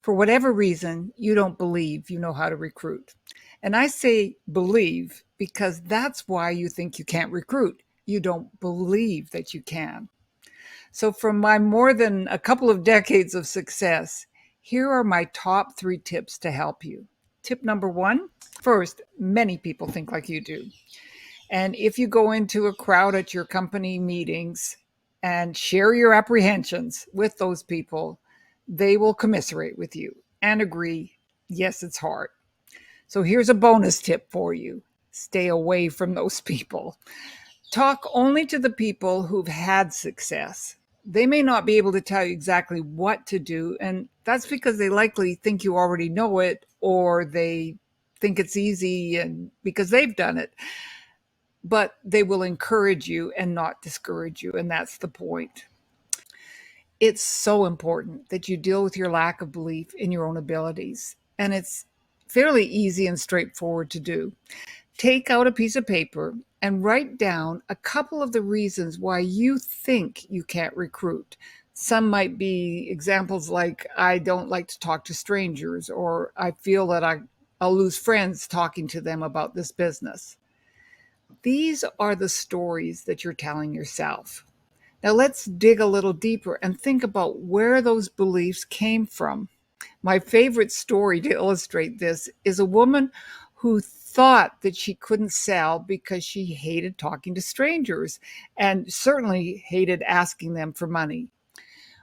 For whatever reason, you don't believe you know how to recruit. And I say believe because that's why you think you can't recruit. You don't believe that you can. So, from my more than a couple of decades of success, here are my top 3 tips to help you. Tip number 1: first, many people think like you do. And if you go into a crowd at your company meetings and share your apprehensions with those people, they will commiserate with you and agree, yes, it's hard. So here's a bonus tip for you: stay away from those people. Talk only to the people who've had success. They may not be able to tell you exactly what to do, and that's because they likely think you already know it, or they think it's easy and because they've done it. But they will encourage you and not discourage you, and that's the point. It's so important that you deal with your lack of belief in your own abilities, and it's fairly easy and straightforward to do. Take out a piece of paper and write down a couple of the reasons why you think you can't recruit. Some might be examples like, I don't like to talk to strangers, or I feel that I'll lose friends talking to them about this business. These are the stories that you're telling yourself. Now let's dig a little deeper and think about where those beliefs came from. My favorite story to illustrate this is a woman who thought that she couldn't sell because she hated talking to strangers and certainly hated asking them for money.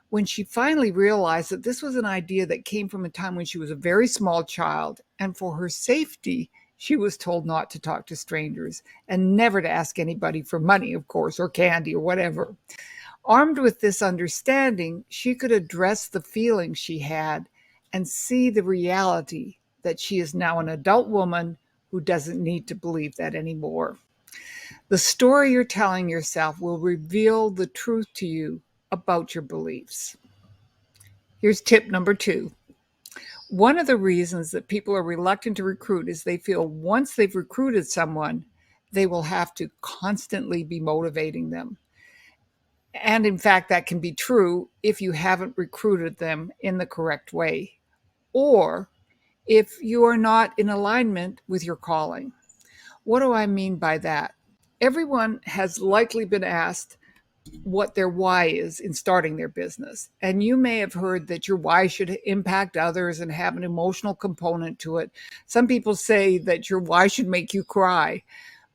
When she finally realized that this was an idea that came from a time when she was a very small child, and for her safety, she was told not to talk to strangers and never to ask anybody for money, of course, or candy or whatever. Armed with this understanding, she could address the feelings she had and see the reality that she is now an adult woman who doesn't need to believe that anymore. The story you're telling yourself will reveal the truth to you about your beliefs. Here's tip number 2. One of the reasons that people are reluctant to recruit is they feel once they've recruited someone, they will have to constantly be motivating them. And in fact, that can be true if you haven't recruited them in the correct way, or if you are not in alignment with your calling. What do I mean by that? Everyone has likely been asked what their why is in starting their business. And you may have heard that your why should impact others and have an emotional component to it. Some people say that your why should make you cry.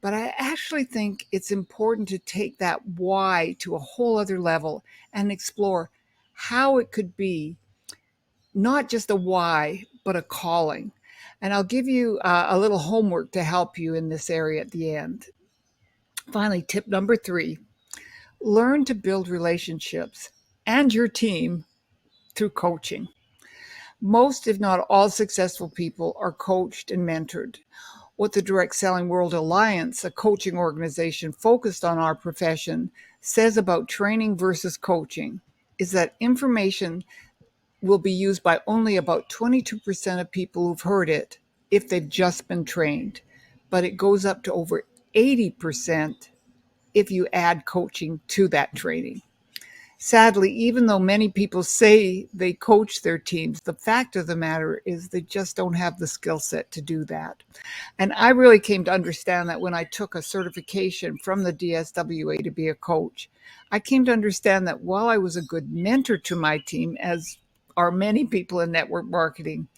But I actually think it's important to take that why to a whole other level and explore how it could be not just a why, but a calling. And I'll give you a little homework to help you in this area at the end. Finally, tip number 3: learn to build relationships and your team through coaching. Most, if not all, successful people are coached and mentored. What the Direct Selling World Alliance, a coaching organization focused on our profession, says about training versus coaching is that information will be used by only about 22% of people who've heard it if they've just been trained, but it goes up to over 80% if you add coaching to that training. Sadly, even though many people say they coach their teams, the fact of the matter is they just don't have the skill set to do that. And I really came to understand that when I took a certification from the DSWA to be a coach. I came to understand that while I was a good mentor to my team, as are many people in network marketing,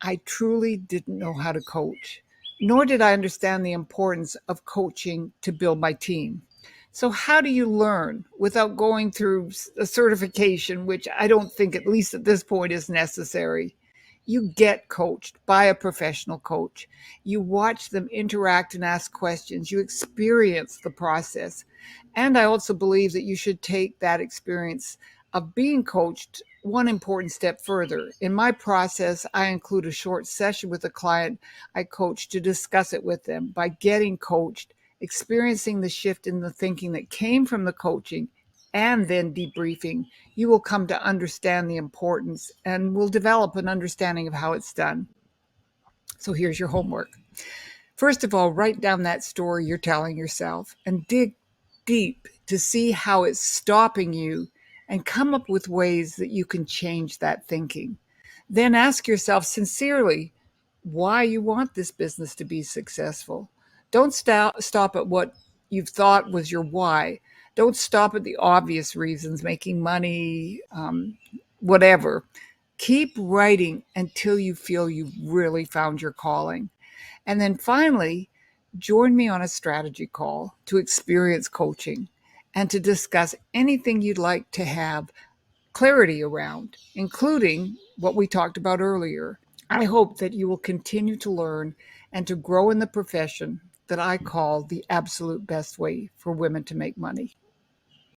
I truly didn't know how to coach, nor did I understand the importance of coaching to build my team. So how do you learn without going through a certification, which I don't think, at least at this point, is necessary? You get coached by a professional coach. You watch them interact and ask questions. You experience the process. And I also believe that you should take that experience of being coached one important step further. In my process, I include a short session with a client I coach to discuss it with them. By getting coached, experiencing the shift in the thinking that came from the coaching, and then debriefing, you will come to understand the importance and will develop an understanding of how it's done. So here's your homework. First of all, write down that story you're telling yourself and dig deep to see how it's stopping you and come up with ways that you can change that thinking. Then ask yourself sincerely why you want this business to be successful. Don't stop at what you've thought was your why. Don't stop at the obvious reasons, making money, whatever. Keep writing until you feel you've really found your calling. And then finally, join me on a strategy call to experience coaching and to discuss anything you'd like to have clarity around, including what we talked about earlier. I hope that you will continue to learn and to grow in the profession that I call the absolute best way for women to make money.